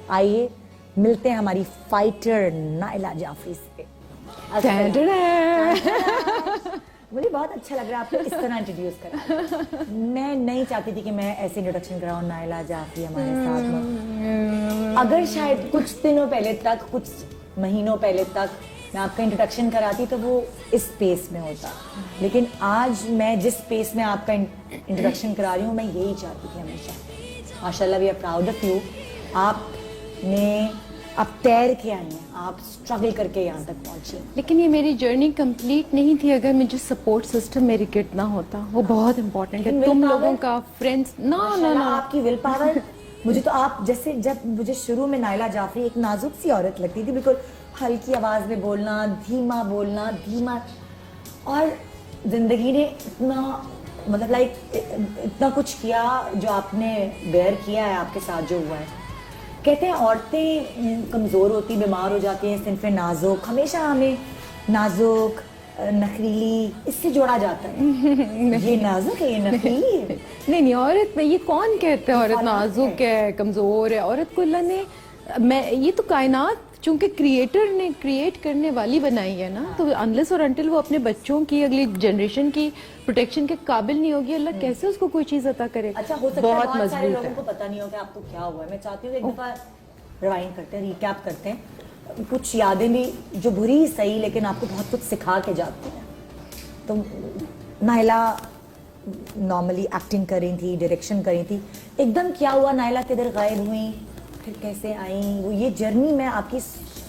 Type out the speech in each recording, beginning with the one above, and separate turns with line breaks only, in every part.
آئیے ملتے ہیں ہماری فائٹر نائلہ جعفری سے. مجھے بہت اچھا لگ رہا ہے آپ کو اس طرح انٹروڈیوس کرا. میں نہیں چاہتی تھی کہ میں ایسے انٹروڈکشن کراؤں. نائلہ جعفری ہمارے ساتھ میں, اگر شاید کچھ دنوں پہلے تک, کچھ مہینوں پہلے تک میں آپ کا انٹروڈکشن کراتی تو وہ اس اسپیس میں ہوتا, لیکن آج میں جس اسپیس میں آپ کا انٹروڈکشن کرا رہی ہوں, میں یہی چاہتی تھی ہمیشہ. ماشاء اللہ we are proud of you. آپ نے آپ تیر کے آئی ہیں, آپ اسٹرگل کر کے یہاں تک پہنچی.
لیکن یہ میری جرنی کمپلیٹ نہیں تھی اگر مجھے سپورٹ سسٹم میرے گرد نہ ہوتا. وہ بہت امپورٹنٹ ہے, تم لوگوں کا, فرینڈس.
آپ کی ول پاور. مجھے تو آپ جیسے, جب مجھے شروع میں نائلہ جعفری ایک نازک سی عورت لگتی تھی, بالکل ہلکی آواز میں بولنا, دھیما, اور زندگی نے اتنا مطلب لائک اتنا کچھ کیا جو آپ نے بیئر کیا ہے, آپ کے ساتھ جو ہوا ہے. کہتے ہیں عورتیں کمزور ہوتی, بیمار ہو جاتی ہیں, صنف نازک. ہمیشہ ہمیں نازک, نخریلی اس سے جوڑا جاتا ہے. یہ نازک ہے, یہ نخریلی ہے.
نہیں, عورت میں یہ کون کہتا ہے عورت نازک ہے, کمزور ہے؟ عورت کو اللہ نے, میں یہ تو کائنات چونکہ کریٹر نے کریٹ کرنے والی بنائی ہے نا, تو انلیس اور انٹل وہ اپنے بچوں کی, اگلی جنریشن کی پروٹیکشن کے قابل نہیں ہوگی, اللہ کیسے اس کو کوئی چیز عطا کرے.
اچھا, ہو سکتا ہے بہت سارے لوگوں کو پتہ نہیں ہو کہ آپ کو کیا ہوا ہے. میں چاہتی ہوں ایک دفعہ ریوائنڈ کرتے ہیں, ریکیپ کرتے ہیں, کچھ یادیں بھی جو بری صحیح لیکن آپ کو بہت کچھ سکھا کے جاتی ہیں. تو نائلہ نارملی ایکٹنگ کر رہی تھی, ڈائریکشن کر رہی تھی, ایک دم کیا ہوا, نائلہ کدھر غائب ہوئیں, پھر کیسے آئیں, وہ یہ جرنی میں آپ کی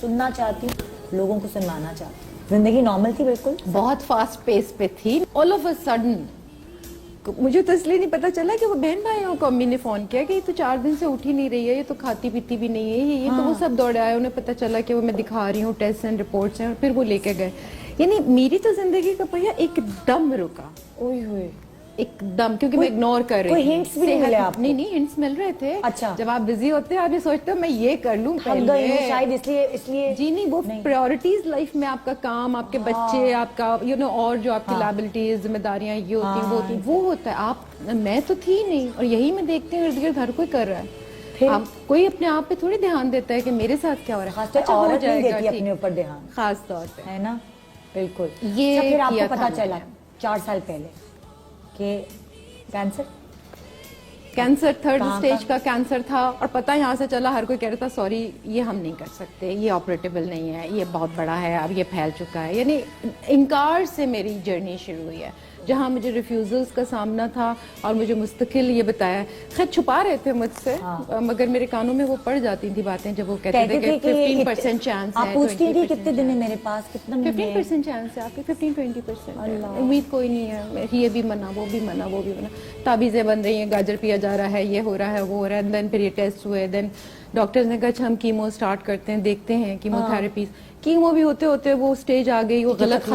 سننا چاہتی ہوں, لوگوں کو سنوانا چاہتی ہوں. زندگی نارمل تھی بالکل,
بہت فاسٹ پیس پہ تھی. آل آف اے سڈن مجھے تو اس لیے نہیں پتا چلا کہ وہ بہن بھائیوں کو امی نے فون کیا کہ یہ تو 4 دن سے اٹھ ہی نہیں رہی ہے, یہ تو کھاتی پیتی بھی نہیں ہے, یہ تو وہ سب دوڑے آئے, انہیں پتا چلا کہ وہ میں دکھا رہی ہوں, ٹیسٹ اینڈ رپورٹس ہیں, اور پھر وہ لے کے گئے. یعنی میری تو زندگی کا پہیا ایک دم رکا, ایک دم, کیونکہ میں اگنور کر رہی تھی.
ہنٹس بھی نہیں ملے آپ کو؟
نہیں, ہنٹس مل رہے تھے.
اچھا,
جب آپ بزی ہوتے ہیں آپ یہ سوچتے ہو میں یہ کر لوں پہلے,
شاید اس لیے
جی نہیں, وہ پریورٹیز لائف میں آپ کا کام, آپ کے بچے, آپ کا اور جو آپ کی لائبلٹیز, ذمہ داریاں یہ ہوتی ہیں, وہ ہوتی ہیں, وہ ہوتا ہے. آپ, میں تو تھی نہیں, اور یہی میں دیکھتے ہیں ارد گرد ہر کوئی کر رہا ہے. آپ کوئی اپنے آپ پہ تھوڑی دھیان دیتا ہے کہ میرے ساتھ کیا ہو رہا ہے.
عورت نہیں دیتی اپنے اوپر دھیان,
خاص طور پہ,
ہے نا. بالکل.
یہ
پھر آپ کو پتا چلا 4 سال پہلے کہ کینسر 3rd اسٹیج کا کینسر تھا, اور پتہ یہاں سے چلا, ہر کوئی کہہ رہا تھا سوری یہ ہم نہیں کر سکتے, یہ آپریٹیبل نہیں ہے, یہ بہت بڑا ہے, اب یہ پھیل چکا ہے. یعنی انکار سے میری جرنی شروع ہوئی ہے, جہاں مجھے ریفیوزلز کا سامنا تھا, اور مجھے مستقل یہ بتایا, خیر چھپا رہے تھے مجھ سے, مگر میرے کانوں میں وہ پڑ جاتی تھی باتیں جب وہ کہتے تھے کہ 15% چانس ہے. آپ پوچھتی تھی کتنے دن ہے میرے پاس, کتنا
15% چانس ہے آپ کے, 15-20%. امید کوئی نہیں ہے, یہ بھی منع, وہ بھی منع, وہ بھی منع, تعویذیں بن رہی ہیں, گاجر پیا جا رہا ہے, یہ ہو رہا ہے, وہ ہو رہا ہے. دین پھر یہ ٹیسٹ ہوئے, دین ڈاکٹرز نے کہا اچھا ہم کیمو اسٹارٹ کرتے ہیں, دیکھتے ہیں کیمو تھراپیز. کیمو بھی ہوتے ہوتے وہ اسٹیج آ گئی, وہ غلط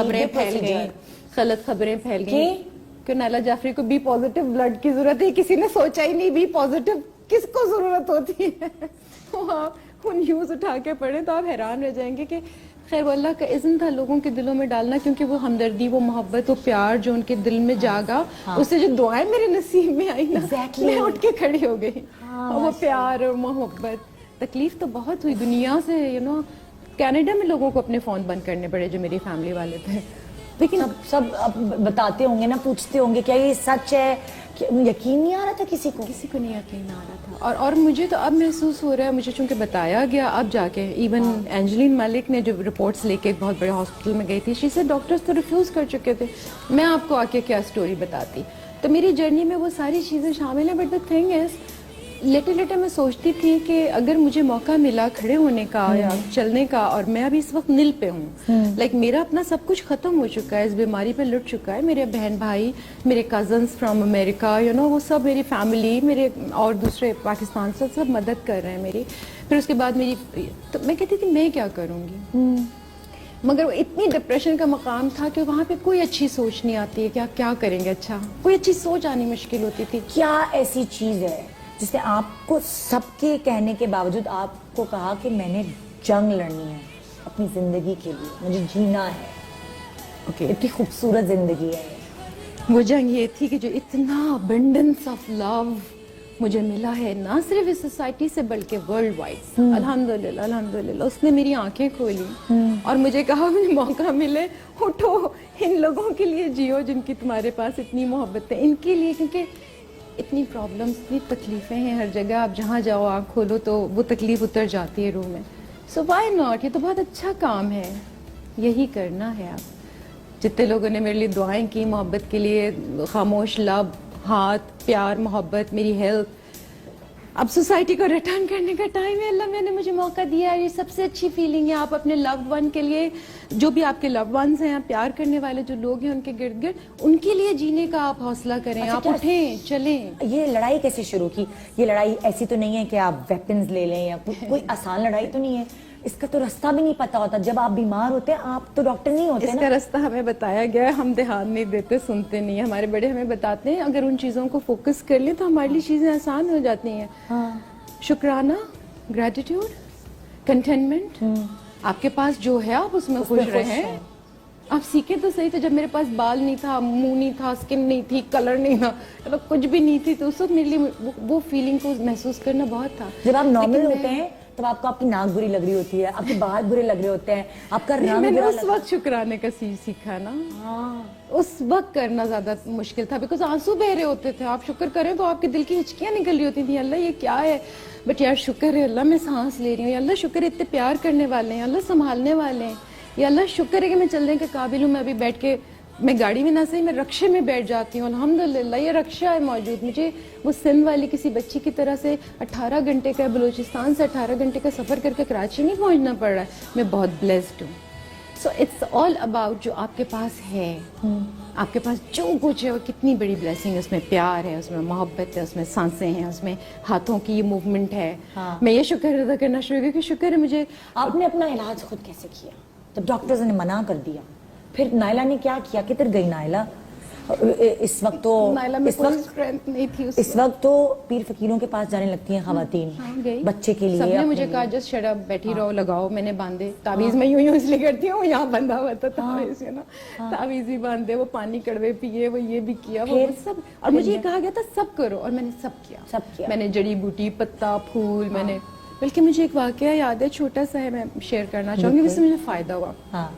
خبریں پھیل گئی کہ نائلہ جعفری کو بی پازیٹیو بلڈ کی ضرورت ہے. کسی نے سوچا ہی نہیں بی پازیٹیو کس کو ضرورت ہوتی ہے. آپ وہ نیوز اٹھا کے پڑھیں تو آپ حیران رہ جائیں گے کہ خیر وہ اللہ کا اذن تھا لوگوں کے دلوں میں ڈالنا, کیونکہ وہ ہمدردی, وہ محبت, وہ پیار جو ان کے دل میں جاگا, اس سے جو دعائیں میرے نصیب میں آئی نا, میں اٹھ کے کھڑی ہو گئی. وہ پیار اور محبت, تکلیف تو بہت ہوئی دنیا سے. کینیڈا میں لوگوں کو اپنے فون بند کرنے پڑے جو میری فیملی والے تھے.
لیکن سب بتاتے ہوں گے نا, پوچھتے ہوں گے کیا یہ سچ ہے, یقین نہیں آ رہا تھا کسی کو نہیں یقین آ رہا تھا. اور مجھے تو اب محسوس ہو رہا ہے, مجھے چونکہ بتایا گیا اب جا کے, ایون اینجلین ملک نے جو رپورٹس لے کے ایک بہت بڑے ہاسپٹل میں گئی تھی, شی سے ڈاکٹرز تو ریفیوز کر چکے تھے. میں آپ کو آ کے کیا سٹوری بتاتی. تو میری جرنی میں وہ ساری چیزیں شامل ہیں, بٹ دا تھنگ از لیٹے میں سوچتی تھی کہ اگر مجھے موقع ملا کھڑے ہونے کا یا چلنے کا, اور میں ابھی اس وقت نل پہ ہوں, لائک میرا اپنا سب کچھ ختم ہو چکا ہے, اس بیماری پہ لٹ چکا ہے. میرے بہن بھائی, میرے کزنس فرام امریکہ, وہ سب میری فیملی, میرے اور دوسرے پاکستان سے سب مدد کر رہے ہیں میری. پھر اس کے بعد تو میں کہتی تھی میں کیا کروں گی, مگر وہ اتنی ڈپریشن کا مقام تھا کہ وہاں پہ کوئی اچھی سوچ نہیں آتی ہے, کیا کریں گے, اچھا کوئی اچھی سوچ آنی مشکل ہوتی تھی. کیا ایسی چیز ہے جس نے آپ کو سب کے کہنے کے باوجود آپ کو کہا کہ میں نے جنگ لڑنی ہے اپنی زندگی کے لیے, مجھے جینا ہے, اتنی خوبصورت زندگی ہے.
وہ جنگ یہ تھی کہ جو اتنا ابنڈنس آف لو मुझे मिला है ना सिर्फ इस सोसाइटी से बल्कि वर्ल्ड वाइड। अल्हम्दुलिल्लाह अल्हम्दुलिल्लाह उसने मेरी आंखें खोली और मुझे कहा मुझे मौका मिले उठो, इन लोगों के लिए जियो जिनकी तुम्हारे पास इतनी मोहब्बत है, इनके लिए, क्योंकि इतनी प्रॉब्लम्स, इतनी तकलीफ़ें हैं हर जगह, आप जहाँ जाओ आँख खोलो तो वो तकलीफ़ उतर जाती है रूह में। सो व्हाई नॉट, ये तो बहुत अच्छा काम है, यही करना है। आप जितने लोगों ने मेरे लिए दुआएं की मोहब्बत के लिए, खामोश लब, हाथ, प्यार, मोहब्बत, मेरी हेल्प, अब सोसाइटी को रिटर्न करने का टाइम है। अल्लाह मैंने मुझे मौका दिया, ये सबसे अच्छी फीलिंग है। आप अपने लव्ड वन के लिए, जो भी आपके लव्ड वंस हैं, आप प्यार करने वाले जो लोग हैं उनके गिर्द गिर्द, उनके लिए जीने का आप हौसला करें। आप उठें, चलें।
ये लड़ाई कैसे शुरू की? ये लड़ाई ऐसी तो नहीं है कि आप वेपन्स ले लें या कोई आसान लड़ाई तो नहीं है, इसका तो रास्ता भी नहीं पता होता। जब आप बीमार होते हैं, आप तो डॉक्टर नहीं होते
इसका रास्ता हमें बताया गया है, हम ध्यान नहीं देते, सुनते नहीं है। हमारे बड़े हमें बताते हैं अगर उन चीज़ों को फोकस कर लें तो हमारे लिए चीज़ें आसान हो जाती हैं। शुक्राना, ग्रेटिट्यूड, कंटेनमेंट, आपके पास जो है आप उसमें खुश रहें। आप सीखे तो सही। तो जब मेरे पास बाल नहीं था, मुंह नहीं था, स्किन नहीं थी, कलर नहीं था, मतलब कुछ भी नहीं थी, तो उस वक्त मेरे लिए वो फीलिंग को महसूस करना बहुत था।
जब आप नॉर्मल होते हैं तब आपको आपकी नाक बुरी लग रही होती है, आपके बाल बुरे लग रहे होते हैं, आपका रंग
मैंने
बुरा
उस वक्त शुक्राने का सीखा ना। उस वक्त करना ज्यादा मुश्किल था, बिकॉज आंसू बह रहे होते थे। आप शुक्र करें तो आपके दिल की हिचकियां निकल रही होती थी, अल्लाह ये क्या है, बट यार शुक्र है अल्लाह मैं सांस ले रही हूँ, अल्लाह शुक्र है इतने प्यार करने वाले हैं, अल्लाह संभालने वाले हैं, या अल्लाह शुक्र है कि मैं चलने के काबिल हूँ। मैं अभी बैठ के, मैं गाड़ी में ना सही, मैं रक्शे में बैठ जाती हूँ, अल्हम्दुलिल्लाह ये रक्षा है मौजूद। मुझे वो सिंध वाली किसी बच्ची की तरह से 18 घंटे का, बलूचिस्तान से 18 घंटे का सफ़र करके कराची नहीं पहुँचना पड़ रहा है। मैं बहुत ब्लेस्ड हूँ। सो इट्स ऑल अबाउट जो आपके पास है, आपके पास जो कुछ है वो कितनी बड़ी ब्लेसिंग है। उसमें प्यार है, उसमें मोहब्बत है, उसमें सांसें हैं, उसमें हाथों की ये मूवमेंट है। मैं ये शुक्र अदा करना शुरू किया कि शुक्र है मुझे।
आपने अपना इलाज खुद कैसे किया जब डॉक्टर्स ने मना कर दिया? फिर नायला ने क्या किया? किधर गई नायला? इस वक्त तो
नायला में कोई स्ट्रेंथ नहीं थी
इस वक्त तो पीर फकीरों के पास जाने लगती हैं खवातीन बच्चे के लिए।
सबने मुझे कहा जस्ट शट अप, बैठी रहो, लगाओ। मैंने बांधे ताबीज में यूं इसलिए करती हूँ, यहाँ बंधा हुआ था ताबीज है ना, ताबीज भी बांधे, वो पानी कड़वे पिए, वो ये भी किया, वो सब। और मुझे ये कहा गया था सब करो, और मैंने सब किया। मैंने जड़ी बूटी, पत्ता, फूल, मैंने, बल्कि मुझे एक वाकया याद है, छोटा सा है, मैं शेयर करना चाहूंगी, जिससे मुझे फायदा हुआ।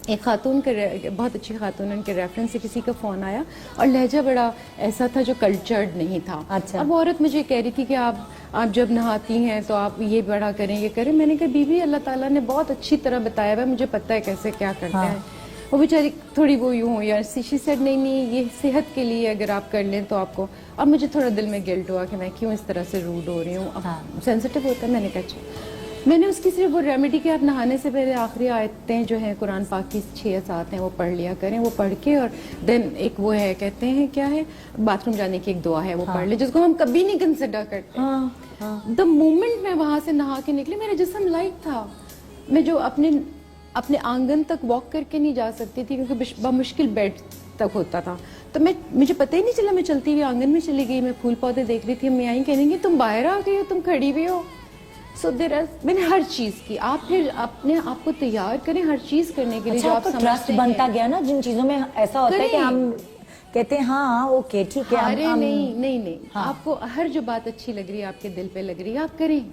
एक खातून के, बहुत अच्छी खातून, उनके रेफरेंस से किसी का फ़ोन आया और लहजा बड़ा ऐसा था जो कल्चर्ड नहीं था।
अच्छा।
अब वो औरत मुझे कह रही थी कि आप जब नहाती हैं तो आप ये बड़ा करें, ये करें। मैंने कहा बीबी अल्लाह ताला ने बहुत अच्छी तरह बताया हुआ, मुझे पता है कैसे क्या करते हैं। वो बेचारी थोड़ी वो यूँ हो यार, शी सेड नहीं ये सेहत के लिए अगर आप कर लें तो आपको। अब मुझे थोड़ा दिल में गिल्ट हुआ कि मैं क्यों इस तरह से रूड हो रही हूँ। सेंसिटिव होता है। मैंने कहा मैंने उसकी सिर्फ वो रेमेडी कि आप नहाने से पहले आखिरी आयतें जो हैं कुरान पाक की 6 या 7 हैं वो पढ़ लिया करें। वो पढ़ के और देन एक वो है, कहते हैं क्या है, बाथरूम जाने की एक दुआ है, वो पढ़ ले, जिसको हम कभी नहीं कंसिडर करते। द मोमेंट मैं वहां से नहा के निकली, मेरा जिस्म लाइट था। मैं जो अपने आंगन तक वॉक करके नहीं जा सकती थी क्योंकि बमुश्किल बेड तक होता था, तो मुझे पता ही नहीं चला। मैं चलती हुई आंगन में चली गई, मैं फूल पौधे देख रही थी। मैं आई कहेंगी तुम बाहर आ गई हो, तुम खड़ी भी हो। सो मैंने हर चीज की। आप फिर अपने आप को तैयार करें हर चीज करने के लिए जो आप समझते हैं।
बनता गया ना जिन चीजों में ऐसा होता है कि हम कहते हैं हाँ ओके ठीक है।
अरे नहीं, आपको हर जो बात अच्छी लग रही है, आपके दिल पे लग रही है, आप करें,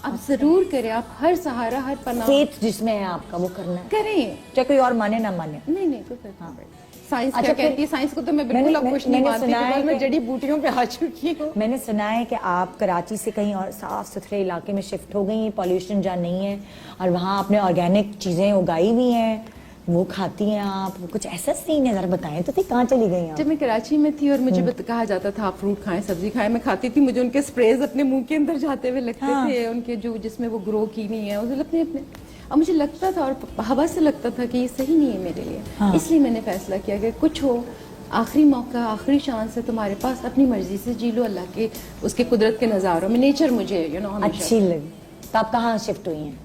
आप जरूर करें। आप हर सहारा, हर पनाह,
फेथ जिसमें है आपका वो करना है,
करें,
चाहे कोई और माने ना माने।
नहीं कोई फर्क नहीं पड़ता। साइंस क्या कहती है, साइंस को तो मैं बिल्कुल अब कुछ नहीं मानती क्योंकि मैं जड़ी बूटियों पे आ चुकी हूँ।
मैंने सुना है कि आप कराची से कहीं और साफ सुथरे इलाके में शिफ्ट हो गई हैं, पॉल्यूशन जहाँ नहीं है, और वहाँ आपने ऑर्गेनिक चीजें उगाई हुई हैं, वो खाती हैं आप। कुछ ऐसा सीन है, जरा बताएं तो। कहाँ चली गई आप?
जब मैं कराची में थी और मुझे कहा जाता था आप फ्रूट खाएं, सब्जी खाएं, मैं खाती थी। मुझे उनके स्प्रेज अपने मुंह के अंदर जाते हुए लगते थे, उनके जो जिसमें वो ग्रो की नहीं है उसे अपने और मुझे लगता था और हवा से लगता था कि ये सही नहीं है मेरे लिए। इसलिए मैंने फैसला किया कि कुछ हो, आखिरी मौका, आखिरी चांस है तुम्हारे पास, अपनी मर्जी से जी लो, अल्लाह के उसके कुदरत के नज़ारों में। नेचर मुझे
अच्छी लगी। तो आप कहाँ शिफ्ट हुई हैं?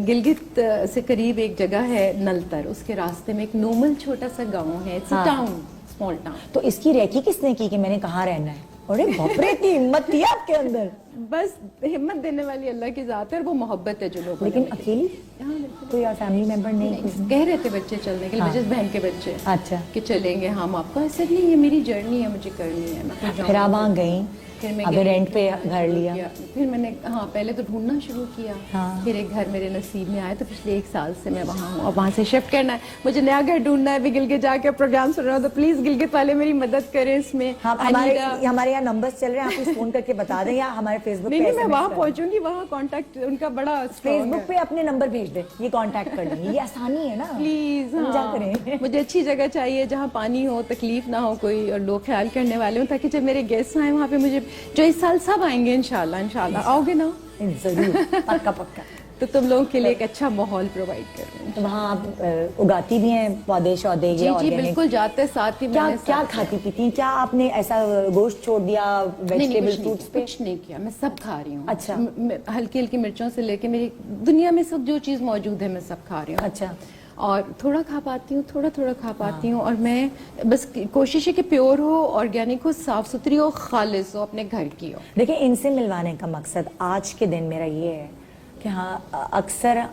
गिलगित से करीब एक जगह है नलतर, उसके रास्ते में एक नोमल छोटा सा गाँव है, it's a town, small town.
तो इसकी रेकी किसने की कि मैंने कहाँ रहना है?
अरे बाप रे, इतनी हिम्मत थी आपके अंदर।
बस हिम्मत देने वाली अल्लाह की जात है और वो मोहब्बत है जो लोगों
लेकिन
ने।
अकेली
हाँ, बिल्कुल।
कोई और फैमिली मेंबर नहीं?
कह रहे थे बच्चे चलने के लिए,
हाँ।
जिस बहन के बच्चे
अच्छा,
कि चलेंगे हम आपको, ऐसे नहीं, ये मेरी जर्नी है, मुझे करनी है, मैं
फिर आप वहाँ गई,
फिर मैं
अभी
गई,
रेंट पे घर लिया?
फिर मैंने हाँ पहले तो ढूंढना शुरू किया,
हाँ।
फिर एक घर मेरे नसीब में आया, तो पिछले 1 साल से मैं वहाँ हूँ और वहाँ से शिफ्ट करना है, मुझे नया घर ढूंढना है। भी गिलगित जाके प्रोग्राम सुन रहा हूँ तो प्लीज गिलगित वाले मेरी मदद करें इसमें।
हमारे यहाँ नंबर्स चल रहे हैं, आप फोन करके बता दें, या हमारे फेसबुक पे
नहीं, मैं
SMS
वहाँ
कर दें।
पहुँचूंगी, वहाँ कॉन्टेक्ट उनका बड़ा strong
फेसबुक
है।
पे अपने नंबर भेज दे, ये कांटेक्ट कर लेंगे, ये आसानी है ना।
प्लीज
समझा
हाँ।
करें।
मुझे अच्छी जगह चाहिए जहाँ पानी हो, तकलीफ ना हो कोई, और लोग ख्याल करने वाले हो, ताकि जब मेरे गेस्ट आए वहाँ पे मुझे, जो इस साल सब आएंगे इंशाल्लाह आओगे ना,
जरूर, पक्का पक्का।
तो तुम लोगों के लिए एक अच्छा माहौल प्रोवाइड कर रहे हैं।
तो वहाँ आप उगाती भी हैं पौधे शौधे?
जी
ये
जी बिल्कुल, जाते साथ ही
क्या
मैंने
क्या
सब-
खाती पीती? क्या आपने ऐसा गोश्त छोड़ दिया
नहीं,
वेजिटेबल
कुछ
फ्रूट्स
नहीं,
पे?
कुछ नहीं किया, मैं सब खा रही हूँ।
अच्छा।
हल्की हल्की मिर्चों से लेके मेरी दुनिया में सब जो चीज़ मौजूद है मैं सब खा रही हूँ।
अच्छा,
और थोड़ा खा पाती हूँ, थोड़ा थोड़ा खा पाती हूँ, और मैं बस कोशिश है कि प्योर हो, ऑर्गेनिक हो, साफ सुथरी हो, खालिस हो, अपने घर की हो।
देखिए, इनसे मिलवाने का मकसद आज के दिन मेरा ये है कि हाँ, अक्सर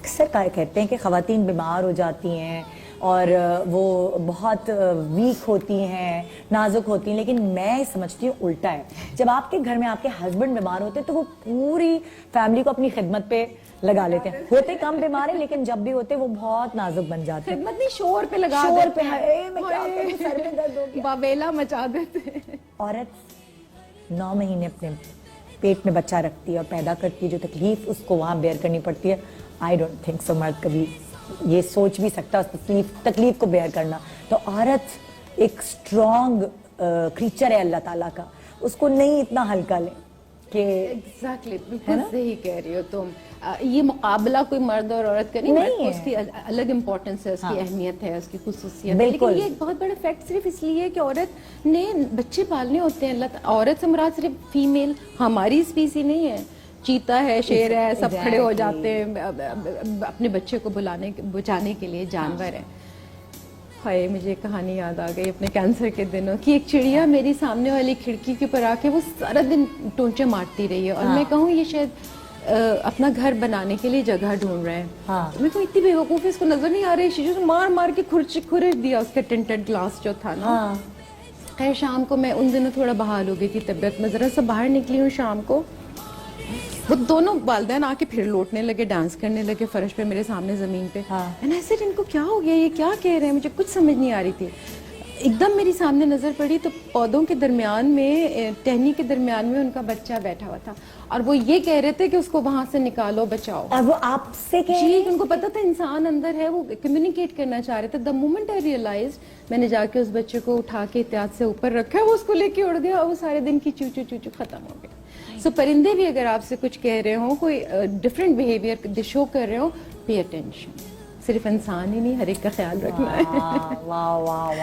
कहते हैं कि ख़वातीन बीमार हो जाती हैं और वो बहुत वीक होती हैं, नाजुक होती हैं, लेकिन मैं समझती हूँ उल्टा है। जब आपके घर में आपके हस्बैंड बीमार होते हैं तो वो पूरी फैमिली को अपनी खिदमत पे लगा लेते हैं। होते कम बीमार है, लेकिन जब भी होते वो बहुत नाजुक बन जाते हैं।
खिदमत नहीं, शोर पे लगा
शोर
देते
पे,
हैं।
हाय, मैं क्या करूं, सर में दर्द हो गया।
बाबेला मचा देते हैं।
औरत 9 महीने अपने पेट में बच्चा रखती है और पैदा करती है, जो तकलीफ उसको वहाँ बेयर करनी पड़ती है, आई डोंट थिंक सो मर्द कभी ये सोच भी सकता उस तकलीफ को बेयर करना। तो औरत एक स्ट्रॉन्ग क्रीचर है अल्लाह ताला का, उसको नहीं इतना हल्का ले कि
एग्जैक्टली, बिल्कुल सही कह रही हो तुम। ये मुकाबला कोई मर्द और औरत का नहीं
नहीं
है,
है।
उसकी अलग इम्पोर्टेंस है, उसकी
हाँ।
अहमियत है, उसकी खुसूसियत है,
बिल्कुल।
लेकिन ये एक बहुत बड़ा फैक्ट सिर्फ इसलिए है कि औरत ने बच्चे पालने होते हैं। औरत से मुराद सिर्फ फीमेल, हमारी स्पीसी नहीं है। चीता है, शेर है, सब खड़े हो जाते हैं अपने बच्चे को बचाने के लिए, जानवर है। हाय, मुझे कहानी याद आ गई अपने कैंसर के दिनों की। एक चिड़िया मेरी सामने वाली खिड़की के ऊपर आके वो सारा दिन टोंचे मारती रही है, और मैं कहूँ ये शायद अपना घर बनाने के लिए जगह ढूंढ रहे हैं।
हाँ।
मेरे को इतनी बेवकूफ़ी, इसको नजर नहीं आ रही, शीशे से मार मार के खुरच दिया उसका टिंटेड ग्लास जो था ना।
हाँ।
खैर शाम को मैं उन दिनों थोड़ा बहाल हो गई थी तबीयत में, जरा सा बाहर निकली हूँ शाम को, वो दोनों वालिदैन आके फिर लौटने लगे, डांस करने लगे फर्श पे मेरे सामने जमीन पे।
हाँ।
मैंने ऐसे, इनको क्या हो गया, ये क्या कह रहे हैं, मुझे कुछ समझ नहीं आ रही थी। एकदम मेरी सामने नजर पड़ी तो पौधों के दरमियान में, टहनी के दरमियान में उनका बच्चा बैठा हुआ था, और वो ये कह रहे थे कि उसको वहां से निकालो, बचाओ।
और वो आपसे कह
जी, उनको पता था इंसान अंदर है, वो कम्युनिकेट करना चाह रहे थे। द मोमेंट आई रियलाइज, मैंने जाके उस बच्चे को उठा के एहतियात से ऊपर रखा, वो उसको लेके उड़ गया, और वो सारे दिन की चू चू खत्म हो गई। सो परिंदे भी अगर आपसे कुछ कह रहे हो, कोई डिफरेंट बिहेवियर शो कर रहे हो, पे अटेंशन। सिर्फ इंसान ही नहीं, हर एक का ख्याल रखना है।
वाह वाह वाह।